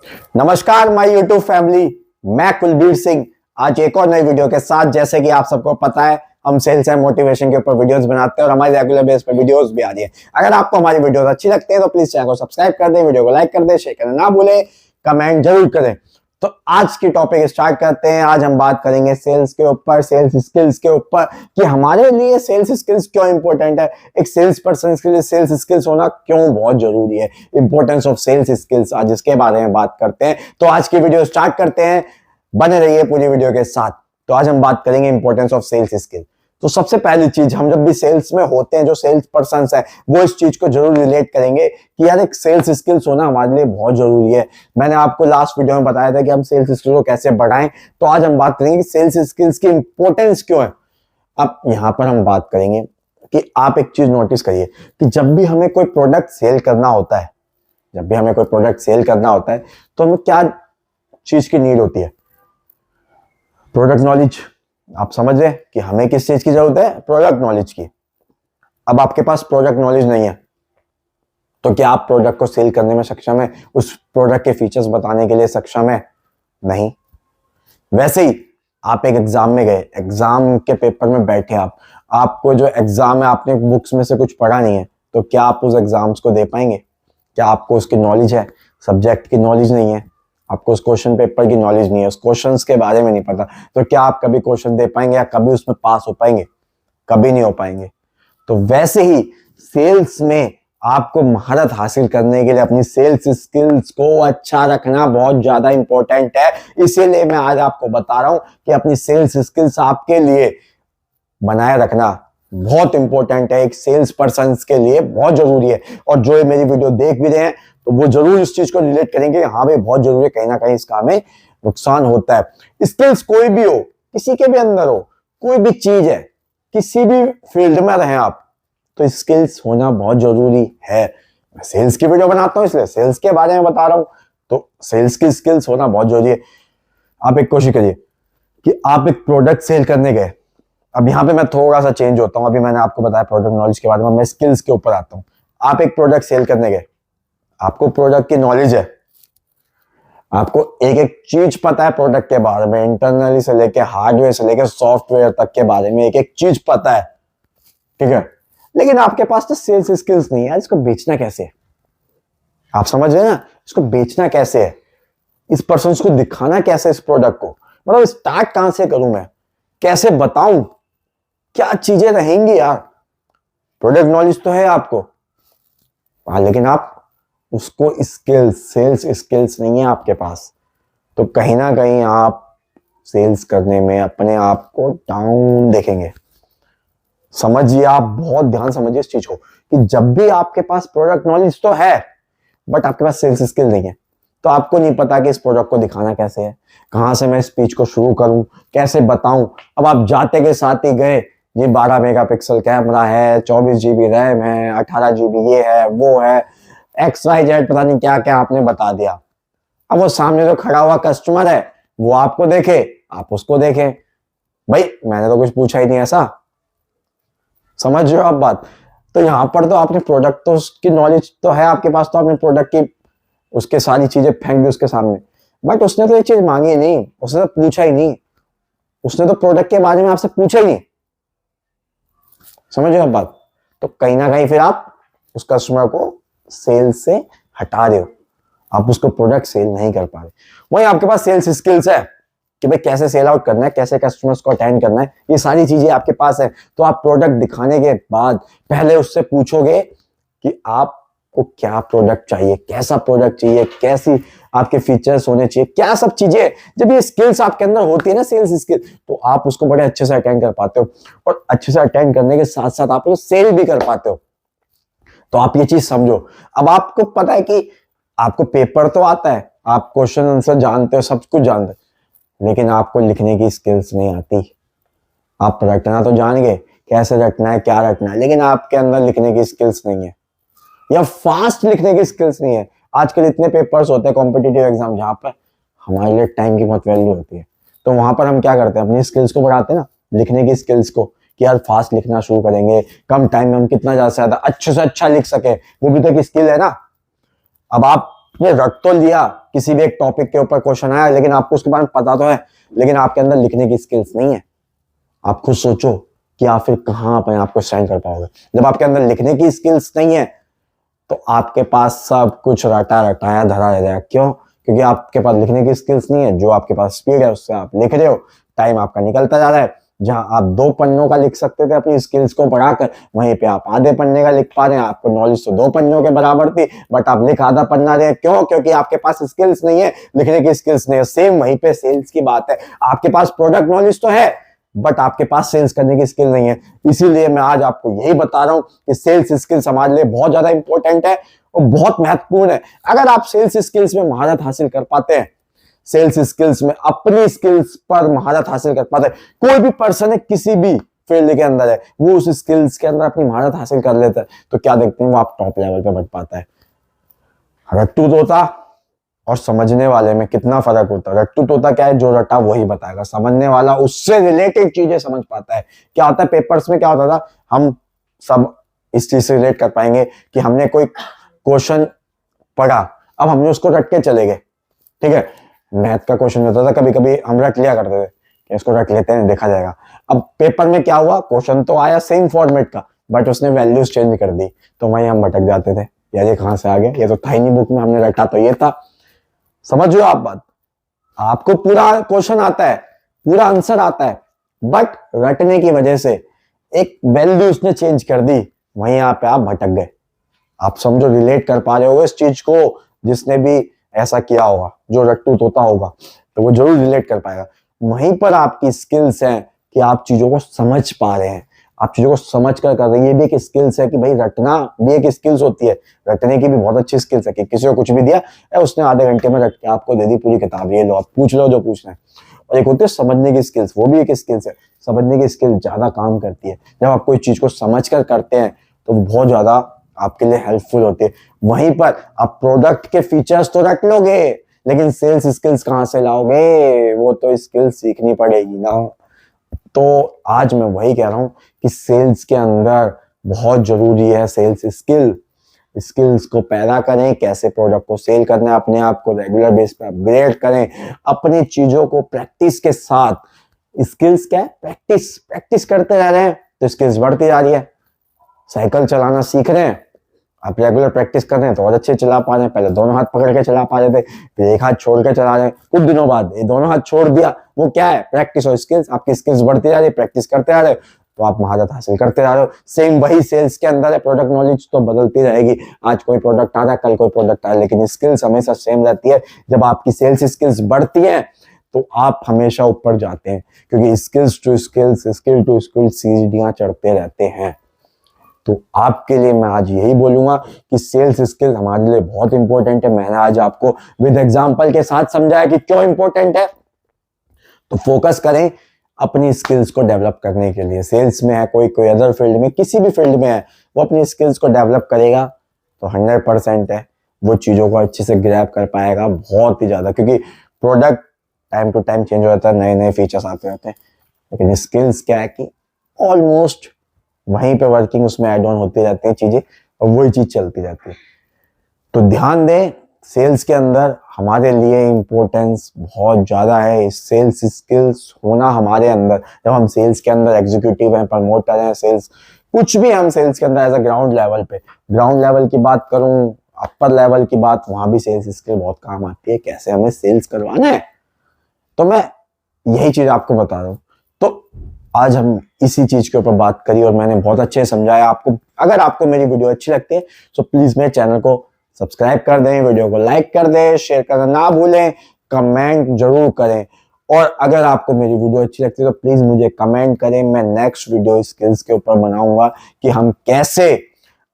नमस्कार my YouTube family, मैं कुलबीर सिंह आज एक और नई वीडियो के साथ। जैसे कि आप सबको पता है, हम सेल्स एंड मोटिवेशन के ऊपर वीडियोस बनाते हैं और हमारी रेगुलर बेस पे वीडियोस भी आ रही है। अगर आपको हमारी वीडियोस अच्छी लगती है तो प्लीज चैनल को सब्सक्राइब कर दें, वीडियो को लाइक कर दें, शेयर करना ना भूलें, कमेंट जरूर करें। तो आज की टॉपिक स्टार्ट करते हैं। आज हम बात करेंगे सेल्स के ऊपर, सेल्स स्किल्स के ऊपर कि हमारे लिए सेल्स स्किल्स क्यों इंपॉर्टेंट है, एक सेल्स पर्सन के लिए सेल्स स्किल्स होना क्यों बहुत जरूरी है, इंपॉर्टेंस ऑफ सेल्स स्किल्स, आज इसके बारे में बात करते हैं। तो आज की वीडियो स्टार्ट करते हैं, बने रहिए पूरी वीडियो के साथ। तो आज हम बात करेंगे इंपॉर्टेंस ऑफ सेल्स स्किल। तो सबसे पहली चीज, हम जब भी सेल्स में होते हैं, जो सेल्स पर्सन है वो इस चीज को जरूर रिलेट करेंगे कि यार एक सेल्स स्किल्स होना हमारे लिए बहुत जरूरी है। मैंने आपको लास्ट वीडियो में बताया था कि हम सेल्स स्किल को कैसे बढ़ाएं। तो आज हम बात करेंगे कि सेल्स स्किल्स की इंपॉर्टेंस क्यों है। अब यहां पर हम बात करेंगे कि आप एक चीज नोटिस करिए कि जब भी हमें कोई प्रोडक्ट सेल करना होता है, तो हमें क्या चीज की नीड होती है? Product knowledge. आप समझ रहे हैं कि हमें किस चीज की जरूरत है? प्रोडक्ट नॉलेज की। अब आपके पास प्रोडक्ट नॉलेज नहीं है तो क्या आप प्रोडक्ट को सेल करने में सक्षम है? उस प्रोडक्ट के फीचर्स बताने के लिए सक्षम है? नहीं। वैसे ही आप एक एग्जाम में गए, एग्जाम के पेपर में बैठे, आपको जो एग्जाम है आपने बुक्स में से कुछ पढ़ा नहीं है, तो क्या आप उस एग्जाम्स को दे पाएंगे? क्या आपको उसकी नॉलेज है? सब्जेक्ट की नॉलेज नहीं है, आपको उस क्वेश्चन पेपर की नॉलेज नहीं है, उस क्वेश्चंस के बारे में नहीं पता, तो क्या आप कभी क्वेश्चन दे पाएंगे या कभी उसमें पास हो पाएंगे? कभी नहीं हो पाएंगे। तो वैसे ही सेल्स में आपको महारत हासिल करने के लिए अपनी सेल्स स्किल्स को अच्छा रखना बहुत ज्यादा इंपॉर्टेंट है। इसीलिए मैं आज आपको बता रहा हूं कि अपनी सेल्स स्किल्स आपके लिए बनाए रखना बहुत इंपॉर्टेंट है, एक सेल्स पर्सन के लिए बहुत जरूरी है। और जो मेरी वीडियो देख भी रहे हैं तो वो जरूर इस चीज को रिलेट करेंगे, हाँ भाई बहुत जरूरी है, कहीं ना कहीं इसका हमें नुकसान होता है। स्किल्स कोई भी हो, किसी के भी अंदर हो, कोई भी चीज है, किसी भी फील्ड में रहे आप, तो स्किल्स होना बहुत जरूरी है। मैं सेल्स की वीडियो बनाता हूं इसलिए सेल्स के बारे में बता रहा हूं, तो सेल्स की स्किल्स होना बहुत जरूरी है। आप एक कोशिश करिए कि आप एक प्रोडक्ट सेल करने गए। अब यहां पे मैं थोड़ा सा चेंज होता हूं, अभी मैंने आपको बताया प्रोडक्ट नॉलेज के बारे में, मैं स्किल्स के ऊपर आता हूं। आप एक प्रोडक्ट सेल करने गए, आपको प्रोडक्ट की नॉलेज है, आपको एक एक चीज पता है प्रोडक्ट के बारे में, इंटरनली से लेके हार्डवेयर से लेके सॉफ्टवेयर तक के बारे में एक एक चीज पता है, ठीक है, लेकिन आपके पास तो सेल्स स्किल्स नहीं है। इसको बेचना कैसे है? आप समझ रहे हैं ना? इसको बेचना कैसे है, इस पर्सन को दिखाना कैसे इस प्रोडक्ट को, मतलब स्टार्ट कहां से करूं मैं, कैसे बताऊं, क्या चीजें रहेंगी यार? प्रोडक्ट नॉलेज तो है आपको, हाँ, लेकिन आप उसको स्किल्स, सेल्स स्किल्स नहीं है आपके पास, तो कहीं ना कहीं आप सेल्स करने में अपने आप को डाउन देखेंगे। समझिए, आप बहुत ध्यान समझिए इस चीज को कि जब भी आपके पास प्रोडक्ट नॉलेज तो है बट आपके पास सेल्स स्किल नहीं है, तो आपको नहीं पता कि इस प्रोडक्ट को दिखाना कैसे है, कहां से मैं स्पीच को शुरू करूं, कैसे बताऊं। अब आप जाते के साथ ही गए, ये 12 मेगापिक्सल कैमरा है, 24 GB रैम है, 18 GB ये है वो है, XYZ पता नहीं क्या क्या आपने बता दिया। अब वो सामने जो खड़ा हुआ कस्टमर है वो आपको देखे, आप उसको देखें, भाई मैंने तो कुछ पूछा ही नहीं ऐसा। समझ रहे हो आप बात? तो यहां पर तो आपने प्रोडक्ट तो उसकी नॉलेज तो है आपके पास, तो आपने प्रोडक्ट की उसके सारी चीजें फेंक दी उसके सामने, बट उसने तो ये चीज मांगी नहीं, उसने तो पूछा ही नहीं, उसने तो प्रोडक्ट के बारे में आपसे पूछा ही नहीं। समझ रहे हो बात? तो कहीं ना कहीं फिर आप उस कस्टमर को सेल से हटा रहे हो, आप उसको प्रोडक्ट सेल नहीं कर पा रहे। वही आपके पास सेल्स स्किल्स है कि भाई कैसे सेल आउट करना है, कैसे कस्टमर्स को अटेंड करना है, ये सारी चीजें आपके पास है। तो आप प्रोडक्ट दिखाने के बाद पहले उससे पूछोगे कि आपको क्या प्रोडक्ट चाहिए, कैसा प्रोडक्ट चाहिए, कैसी आपके फीचर्स होने चाहिए, क्या सब चीजें। जब ये स्किल्स आपके अंदर होती है ना, सेल्स स्किल, तो आप उसको बड़े अच्छे से अटेंड कर पाते हो, और अच्छे से अटेंड करने के साथ साथ आप उसको सेल भी कर पाते हो। तो आप ये चीज समझो। अब आपको पता है कि आपको पेपर तो आता है, आप क्वेश्चन आंसर जानते हो, सब कुछ जानते हो, लेकिन आपको लिखने की स्किल्स नहीं आती। आप रटना तो जान गए, कैसे रटना है, क्या रटना है, लेकिन आपके अंदर लिखने की स्किल्स नहीं है, या फास्ट लिखने की स्किल्स नहीं है। आजकल इतने पेपर्स होते हैं कॉम्पिटिटिव एग्जाम जहां पर हमारे लिए टाइम की बहुत वैल्यू होती है, तो वहां पर हम क्या करते हैं, अपनी स्किल्स को बढ़ाते हैं ना, लिखने की स्किल्स को, कि यार फास्ट लिखना शुरू करेंगे, कम टाइम में हम कितना ज्यादा से ज्यादा अच्छे से अच्छा लिख सके, वो भी तो एक स्किल है ना। अब आपने रट तो लिया किसी भी एक टॉपिक के ऊपर क्वेश्चन आया लेकिन आपको उसके बारे में पता तो है, लेकिन आपके अंदर लिखने की स्किल्स नहीं है। आप खुद सोचो कि आप फिर कहाँ अपने आप को स्टैंड कर पाओगे। जब आपके अंदर लिखने की स्किल्स नहीं है तो आपके पास सब कुछ रटा रटाया धरा रह जाएगा। क्यों? क्योंकि आपके पास लिखने की स्किल्स नहीं है। जो आपके पास स्पीड है उससे आप लिख रहे हो, टाइम आपका निकलता जा रहा है। जहां आप 2 पन्नों का लिख सकते थे अपनी स्किल्स को बढ़ाकर, वहीं पे आप आधे पन्ने का लिख पा रहे हैं। आपको नॉलेज तो 2 पन्नों के बराबर थी, बट आप लिख आधा पन्ना रहे। क्यों? क्योंकि आपके पास स्किल्स नहीं है, लिखने की स्किल्स नहीं है। सेम वहीं पे सेल्स की बात है। आपके पास प्रोडक्ट नॉलेज तो है, बट आपके पास सेल्स करने की स्किल नहीं है। इसीलिए मैं आज आपको यही बता रहा हूं कि सेल्स स्किल्स हमारे लिए बहुत ज्यादा इंपॉर्टेंट है और बहुत महत्वपूर्ण है। अगर आप सेल्स स्किल्स में महारत हासिल कर पाते हैं, सेल्स स्किल्स में अपनी स्किल्स पर महारत हासिल कर पाते हैं, कोई भी पर्सन है किसी भी फील्ड के अंदर है, वो उस स्किल्स के अंदर अपनी महारत हासिल कर लेता है, तो क्या देखते हैं वो आप टॉप लेवल पे बढ़ पाता है। रट्टू तोता और समझने वाले में कितना फर्क होता है। रट्टू तोता क्या है, जो रटा वही बताएगा, समझने वाला उससे रिलेटेड चीजें समझ पाता है। क्या होता है पेपर्स में, क्या होता था, हम सब इस चीज से रिलेट कर पाएंगे कि हमने कोई क्वेश्चन पढ़ा, अब हमने उसको रट के चले गए। ठीक है, मैथ का क्वेश्चन होता था, कभी कभी हम रट लिया करते थे कि इसको रट लेते हैं, देखा जाएगा। अब पेपर में क्या हुआ, क्वेश्चन तो आया सेम फॉर्मेट का, बट उसने वैल्यूज चेंज कर दी, तो वहीं हम भटक जाते थे, यार ये कहां से आ गया, ये तो था ही नहीं बुक में, हमने रटा तो ये था। समझ रहे हो आप बात? आपको पूरा क्वेश्चन आता है, पूरा आंसर आता है, बट रटने की वजह से एक वैल्यू उसने चेंज कर दी, वहीं यहाँ पे आप भटक गए। आप समझो, रिलेट कर पा रहे हो इस चीज को। जिसने भी ऐसा किया होगा, जो रट्टू तोता होगा, तो वो जरूर रिलेट कर पाएगा। वहीं पर आपकी स्किल्स हैं कि आप चीजों को समझ पा रहे हैं, आप चीजों को समझ कर रहे हैं। ये भी एक स्किल्स है कि भाई रटना भी एक स्किल्स होती है। रटने की भी बहुत अच्छी स्किल्स है कि किसी को कुछ भी दिया है, उसने आधे घंटे में रट के आपको दे दी पूरी किताब, ये लो आप पूछ लो जो पूछना है। और एक होती है समझने की स्किल्स, वो भी एक स्किल्स है। समझने की स्किल ज्यादा काम करती है। जब आप कोई चीज को समझ कर करते हैं तो बहुत ज्यादा आपके लिए हेल्पफुल होती है। वहीं पर आप प्रोडक्ट के फीचर्स तो रट लोगे, लेकिन सेल्स स्किल्स कहां से लाओगे? वो तो स्किल्स सीखनी पड़ेगी ना। तो आज मैं वही कह रहा हूं कि सेल्स के अंदर बहुत जरूरी है सेल्स स्किल्स को पैदा करें, कैसे प्रोडक्ट को सेल करना है, अपने आप को रेगुलर बेस पे अपग्रेड करें, अपनी चीजों को प्रैक्टिस के साथ। स्किल्स क्या है? प्रैक्टिस करते रह रहे हैं तो स्किल्स बढ़ती जा रही है। साइकिल चलाना सीख रहे हैं, आप रेगुलर प्रैक्टिस कर रहे हैं तो और अच्छे चला पा रहे हैं। पहले दोनों हाथ पकड़ के चला पा रहे थे, फिर एक हाथ छोड़ के चला रहे हैं। कुछ दिनों बाद ये दोनों हाथ छोड़ दिया, वो क्या है? प्रैक्टिस और स्किल्स। आपकी स्किल्स बढ़ती जा रही है, प्रैक्टिस करते आ रहे हो तो आप महारत हासिल करते जा रहे हो। सेम वही सेल्स के अंदर है। प्रोडक्ट नॉलेज तो बदलती रहेगी, आज कोई प्रोडक्ट आ रहा है, कल कोई प्रोडक्ट आ रहा है, लेकिन स्किल्स हमेशा सेम रहती है। जब आपकी सेल्स स्किल्स बढ़ती है तो आप हमेशा ऊपर जाते हैं, क्योंकि skills to skills, skill to skill सीढ़ियां चढ़ते रहते हैं। तो आपके लिए मैं आज यही बोलूंगा कि सेल्स स्किल हमारे लिए बहुत इंपॉर्टेंट है। मैंने आज आपको विद एग्जांपल के साथ समझाया कि क्यों इंपॉर्टेंट है। तो फोकस करें अपनी स्किल्स को डेवलप करने के लिए। सेल्स में है, कोई अदर फील्ड में, किसी भी फील्ड में है, वो अपनी स्किल्स को डेवलप करेगा तो 100% है वो चीजों को अच्छे से ग्रैब कर पाएगा, बहुत ही ज्यादा। क्योंकि product time to time change हो जाता है, नए नए फीचर्स आते रहते हैं, लेकिन स्किल्स क्या है कि ऑलमोस्ट वहीं पे वर्किंग उसमें एड ऑन होती रहती है चीजें, और वही चीज चलती रहती है। तो ध्यान दें, सेल्स के अंदर हमारे लिए इंपॉर्टेंस बहुत ज्यादा है। सेल्स स्किल्स होना हमारे अंदर, जब हम सेल्स के अंदर एग्जीक्यूटिव हैं, प्रमोटर हैं, सेल्स कुछ भी हम सेल्स के अंदर एज अ ग्राउंड लेवल पे, ग्राउंड लेवल की बात करूं, अपर लेवल की बात, वहां भी सेल्स स्किल बहुत काम आती है, कैसे हमें सेल्स करवाना है। तो मैं यही चीज आपको बता रहा हूं। तो आज हम इसी चीज के ऊपर बात करी और मैंने बहुत अच्छे से समझाया आपको। अगर आपको मेरी वीडियो अच्छी लगती है तो प्लीज मेरे चैनल को सब्सक्राइब कर दें, वीडियो को लाइक कर दें, शेयर करना ना भूलें, कमेंट जरूर करें। और अगर आपको मेरी वीडियो अच्छी लगती है तो प्लीज मुझे कमेंट करें। मैं नेक्स्ट वीडियो स्किल्स के ऊपर बनाऊंगा कि हम कैसे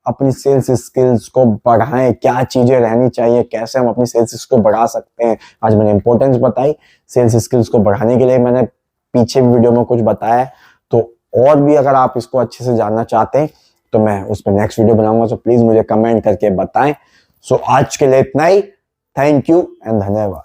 अपनी सेल्स स्किल्स को बढ़ाएं, क्या चीजें रहनी चाहिए, कैसे हम अपनी सेल्स को बढ़ा सकते हैं। आज मैंने इंपॉर्टेंस बताई सेल्स स्किल्स को बढ़ाने के लिए, मैंने पीछे भी वीडियो में कुछ बताया है। तो और भी अगर आप इसको अच्छे से जानना चाहते हैं तो मैं उस पर नेक्स्ट वीडियो बनाऊंगा। तो प्लीज मुझे कमेंट करके बताएं। सो आज के लिए इतना ही। थैंक यू एंड धन्यवाद।